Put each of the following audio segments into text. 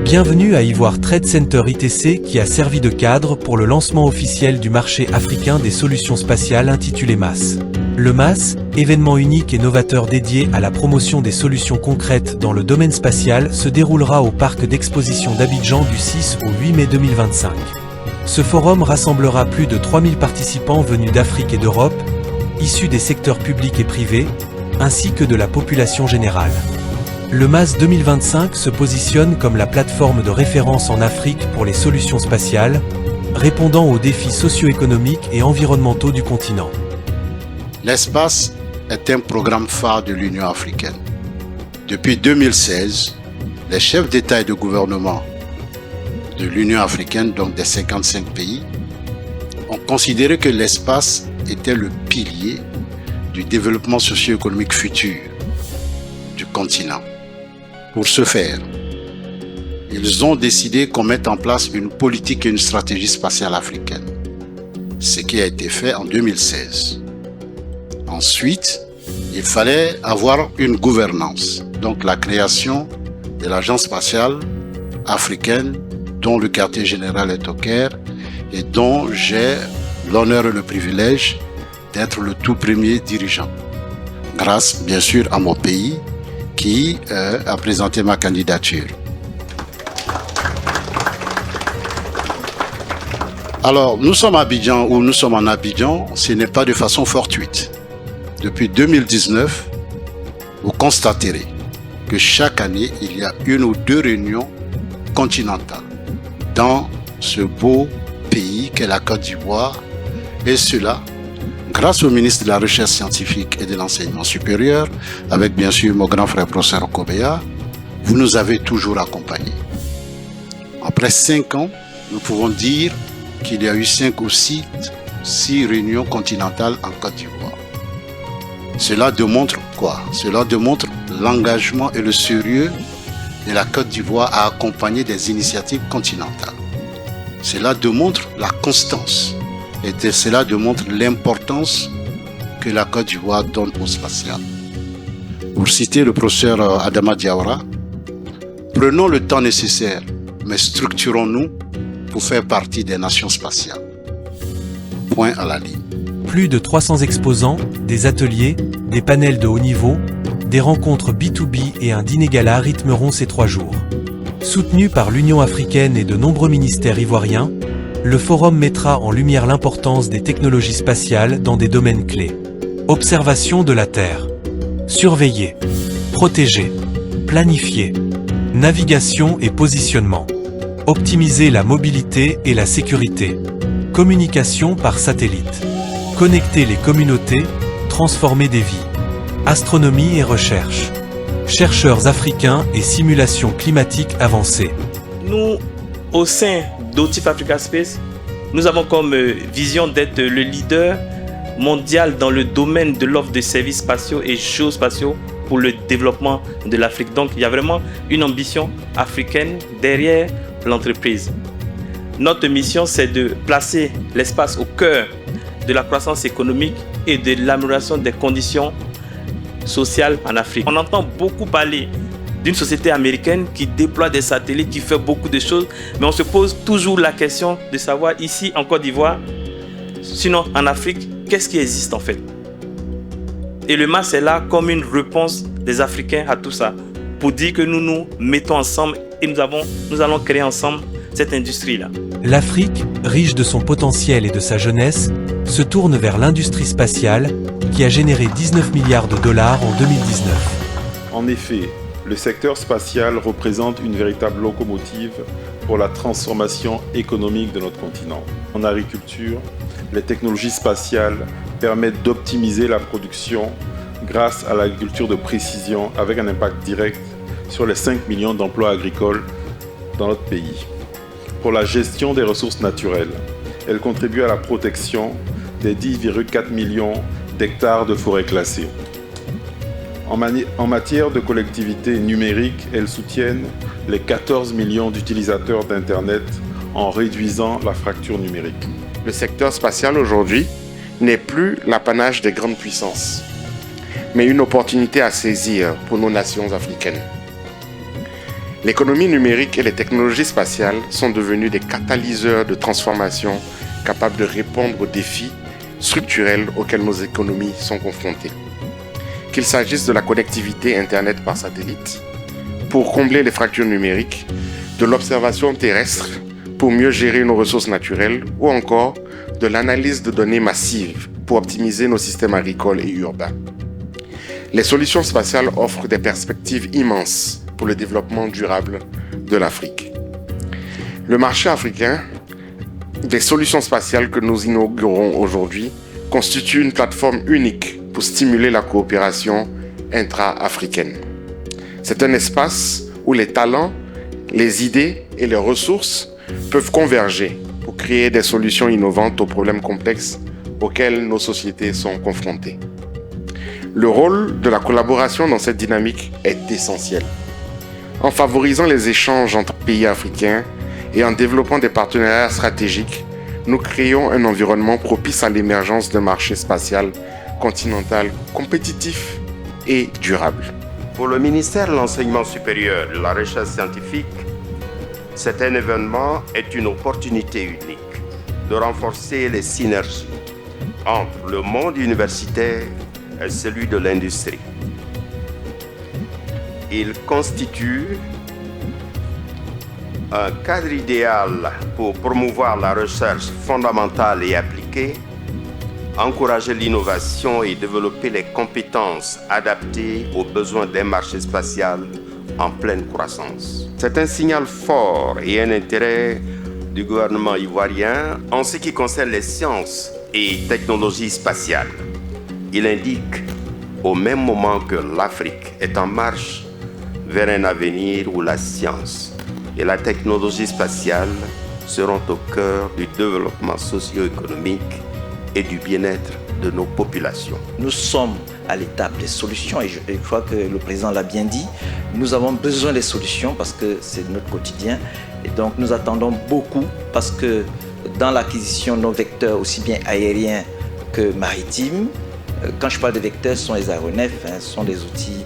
Bienvenue à Ivoire Trade Center ITC qui a servi de cadre pour le lancement officiel du marché africain des solutions spatiales intitulé MAS. Le MAS, événement unique et novateur dédié à la promotion des solutions concrètes dans le domaine spatial, se déroulera au parc d'exposition d'Abidjan du 6 au 8 mai 2025. Ce forum rassemblera plus de 3000 participants venus d'Afrique et d'Europe, issus des secteurs publics et privés, ainsi que de la population générale. Le MAS 2025 se positionne comme la plateforme de référence en Afrique pour les solutions spatiales, répondant aux défis socio-économiques et environnementaux du continent. L'espace est un programme phare de l'Union africaine. Depuis 2016, les chefs d'État et de gouvernement de l'Union africaine, donc des 55 pays, ont considéré que l'espace était le pilier du développement socio-économique futur du continent. Pour ce faire, ils ont décidé qu'on mette en place une politique et une stratégie spatiale africaine, ce qui a été fait en 2016. Ensuite, il fallait avoir une gouvernance, donc la création de l'Agence spatiale africaine dont le quartier général est au Caire et dont j'ai l'honneur et le privilège d'être le tout premier dirigeant, grâce bien sûr à mon pays qui a présenté ma candidature. Alors, nous sommes à Abidjan ou nous sommes en Abidjan, ce n'est pas de façon fortuite. Depuis 2019, vous constaterez que chaque année, il y a une ou deux réunions continentales dans ce beau pays qu'est la Côte d'Ivoire, et cela grâce au ministre de la Recherche scientifique et de l'Enseignement supérieur, avec bien sûr mon grand frère professeur Okobea, vous nous avez toujours accompagnés. Après 5 ans, nous pouvons dire qu'il y a eu 5 ou 6 réunions continentales en Côte d'Ivoire. Cela démontre quoi? Cela démontre l'engagement et le sérieux de la Côte d'Ivoire à accompagner des initiatives continentales. Cela démontre la constance. Et cela démontre l'importance que la Côte d'Ivoire donne au spatial. Pour citer le professeur Adama Diawara, prenons le temps nécessaire, mais structurons-nous pour faire partie des nations spatiales. Point à la ligne. Plus de 300 exposants, des ateliers, des panels de haut niveau, des rencontres B2B et un dîner gala rythmeront ces 3 jours. Soutenu par l'Union africaine et de nombreux ministères ivoiriens, le forum mettra en lumière l'importance des technologies spatiales dans des domaines clés. Observation de la Terre. Surveiller. Protéger. Planifier. Navigation et positionnement. Optimiser la mobilité et la sécurité. Communication par satellite. Connecter les communautés, transformer des vies. Astronomie et recherche. Chercheurs africains et simulations climatiques avancées. Nous, au sein d'OTIF Africa Space, nous avons comme vision d'être le leader mondial dans le domaine de l'offre de services spatiaux et géospatiaux pour le développement de l'Afrique. Donc, il y a vraiment une ambition africaine derrière l'entreprise. Notre mission, c'est de placer l'espace au cœur de la croissance économique et de l'amélioration des conditions sociales en Afrique. On entend beaucoup parler d'une société américaine qui déploie des satellites, qui fait beaucoup de choses, mais on se pose toujours la question de savoir ici en Côte d'Ivoire, sinon en Afrique, qu'est-ce qui existe en fait? Et le MAS est là comme une réponse des Africains à tout ça, pour dire que nous nous mettons ensemble et nous allons créer ensemble cette industrie-là. L'Afrique, riche de son potentiel et de sa jeunesse, se tourne vers l'industrie spatiale qui a généré 19 milliards de dollars en 2019. En effet, le secteur spatial représente une véritable locomotive pour la transformation économique de notre continent. En agriculture, les technologies spatiales permettent d'optimiser la production grâce à l'agriculture de précision avec un impact direct sur les 5 millions d'emplois agricoles dans notre pays. Pour la gestion des ressources naturelles, elle contribue à la protection des 10,4 millions d'hectares de forêts classées. En matière de collectivité numérique, elles soutiennent les 14 millions d'utilisateurs d'Internet en réduisant la fracture numérique. Le secteur spatial aujourd'hui n'est plus l'apanage des grandes puissances. mais une opportunité à saisir pour nos nations africaines. L'économie numérique et les technologies spatiales sont devenues des catalyseurs de transformation capables de répondre aux défis structurels auxquels nos économies sont confrontées. Qu'il s'agisse de la connectivité Internet par satellite, pour combler les fractures numériques, de l'observation terrestre pour mieux gérer nos ressources naturelles ou encore de l'analyse de données massives pour optimiser nos systèmes agricoles et urbains. Les solutions spatiales offrent des perspectives immenses pour le développement durable de l'Afrique. Le marché africain des solutions spatiales que nous inaugurons aujourd'hui constitue une plateforme unique pour stimuler la coopération intra-africaine. C'est un espace où les talents, les idées et les ressources peuvent converger pour créer des solutions innovantes aux problèmes complexes auxquels nos sociétés sont confrontées. Le rôle de la collaboration dans cette dynamique est essentiel. En favorisant les échanges entre pays africains et en développant des partenariats stratégiques, nous créons un environnement propice à l'émergence d'un marché spatial continental compétitif et durable. Pour le ministère de l'Enseignement supérieur et de la Recherche scientifique, cet événement est une opportunité unique de renforcer les synergies entre le monde universitaire et celui de l'industrie. Il constitue un cadre idéal pour promouvoir la recherche fondamentale et appliquée, encourager l'innovation et développer les compétences adaptées aux besoins d'un marché spatial en pleine croissance. C'est un signal fort et un intérêt du gouvernement ivoirien en ce qui concerne les sciences et technologies spatiales. Il indique au même moment que l'Afrique est en marche vers un avenir où la science et la technologie spatiale seront au cœur du développement socio-économique et du bien-être de nos populations. Nous sommes à l'étape des solutions et je crois que le président l'a bien dit. Nous avons besoin des solutions parce que c'est notre quotidien et donc nous attendons beaucoup parce que dans l'acquisition de nos vecteurs aussi bien aériens que maritimes, quand je parle de vecteurs, ce sont les aéronefs, ce sont des outils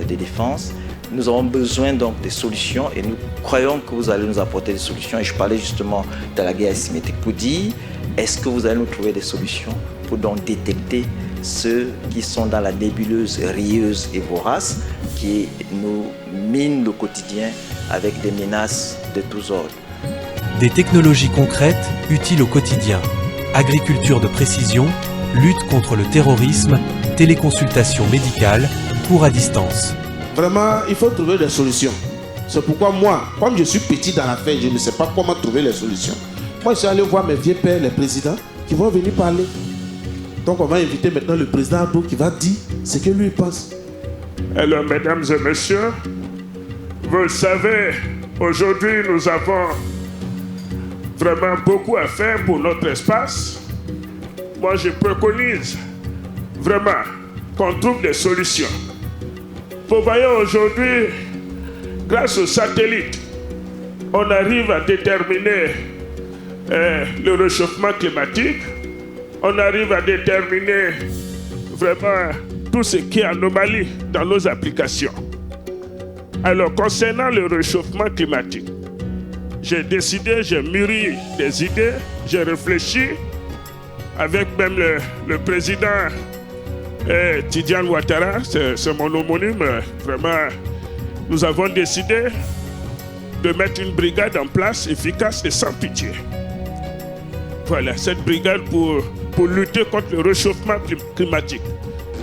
de défense. Nous avons besoin donc des solutions et nous croyons que vous allez nous apporter des solutions. Et je parlais justement de la guerre asymétrique pour dire, est-ce que vous allez nous trouver des solutions pour donc détecter ceux qui sont dans la nébuleuse rieuse et vorace qui nous minent le quotidien avec des menaces de tous ordres. Des technologies concrètes, utiles au quotidien. Agriculture de précision, lutte contre le terrorisme, téléconsultation médicale, cours à distance. Vraiment, il faut trouver des solutions. C'est pourquoi moi, comme je suis petit dans l'affaire, je ne sais pas comment trouver les solutions. Moi, je suis allé voir mes vieux pères, les présidents, qui vont venir parler. Donc, on va inviter maintenant le président Abdou qui va dire ce que lui pense. Alors, mesdames et messieurs, vous le savez, aujourd'hui, nous avons vraiment beaucoup à faire pour notre espace. Moi, je préconise vraiment qu'on trouve des solutions. Vous voyez, aujourd'hui, grâce aux satellites, on arrive à déterminer le réchauffement climatique. On arrive à déterminer vraiment tout ce qui est anomalie dans nos applications. Alors, concernant le réchauffement climatique, j'ai décidé, j'ai mûri des idées, j'ai réfléchi avec même le président Tidiane Ouattara, c'est mon homonyme. Vraiment, nous avons décidé de mettre une brigade en place efficace et sans pitié. Voilà, cette brigade pour lutter contre le réchauffement climatique.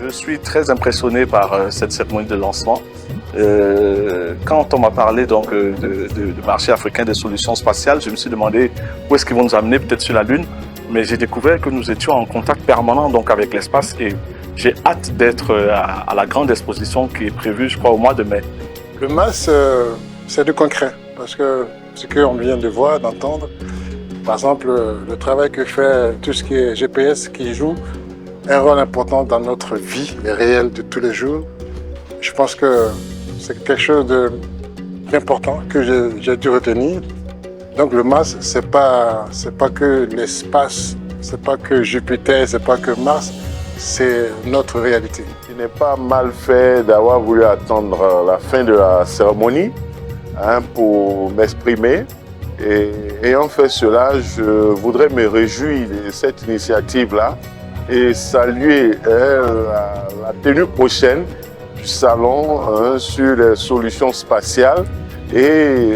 Je suis très impressionné par cette cérémonie de lancement. Quand on m'a parlé donc du marché africain des solutions spatiales, je me suis demandé où est-ce qu'ils vont nous amener, peut-être sur la Lune. Mais j'ai découvert que nous étions en contact permanent donc avec l'espace et j'ai hâte d'être à la grande exposition qui est prévue, je crois, au mois de mai. Le MAS, c'est du concret, parce que ce qu'on vient de voir, d'entendre, par exemple, le travail que fait tout ce qui est GPS qui joue un rôle important dans notre vie réelle de tous les jours. Je pense que c'est quelque chose d'important que j'ai dû retenir. Donc le MAS, c'est pas que l'espace, c'est pas que Jupiter, c'est pas que Mars, c'est notre réalité. Il n'est pas mal fait d'avoir voulu attendre la fin de la cérémonie pour m'exprimer. Et ayant fait cela, je voudrais me réjouir de cette initiative-là et saluer la tenue prochaine du salon sur les solutions spatiales et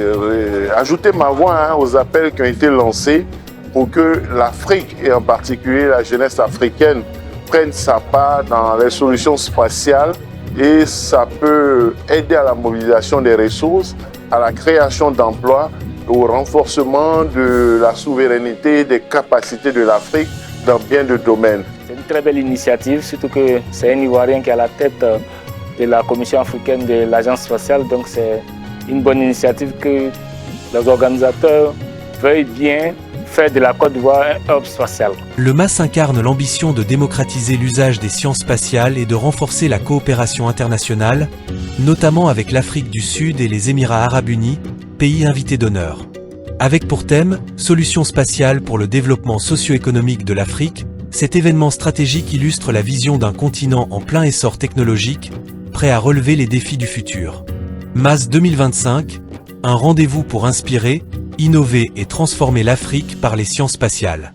ajouter ma voix aux appels qui ont été lancés pour que l'Afrique et en particulier la jeunesse africaine prenne sa part dans les solutions spatiales et ça peut aider à la mobilisation des ressources, à la création d'emplois, au renforcement de la souveraineté et des capacités de l'Afrique dans bien de domaines. C'est une très belle initiative, surtout que c'est un Ivoirien qui est à la tête de la Commission africaine de l'Agence spatiale, donc c'est une bonne initiative que les organisateurs veuillent bien faire de la Côte d'Ivoire un hub spatial. Le MAS incarne l'ambition de démocratiser l'usage des sciences spatiales et de renforcer la coopération internationale, notamment avec l'Afrique du Sud et les Émirats arabes unis, pays invités d'honneur. Avec pour thème « Solutions spatiales pour le développement socio-économique de l'Afrique », cet événement stratégique illustre la vision d'un continent en plein essor technologique, prêt à relever les défis du futur. MAS 2025, un rendez-vous pour inspirer, innover et transformer l'Afrique par les sciences spatiales.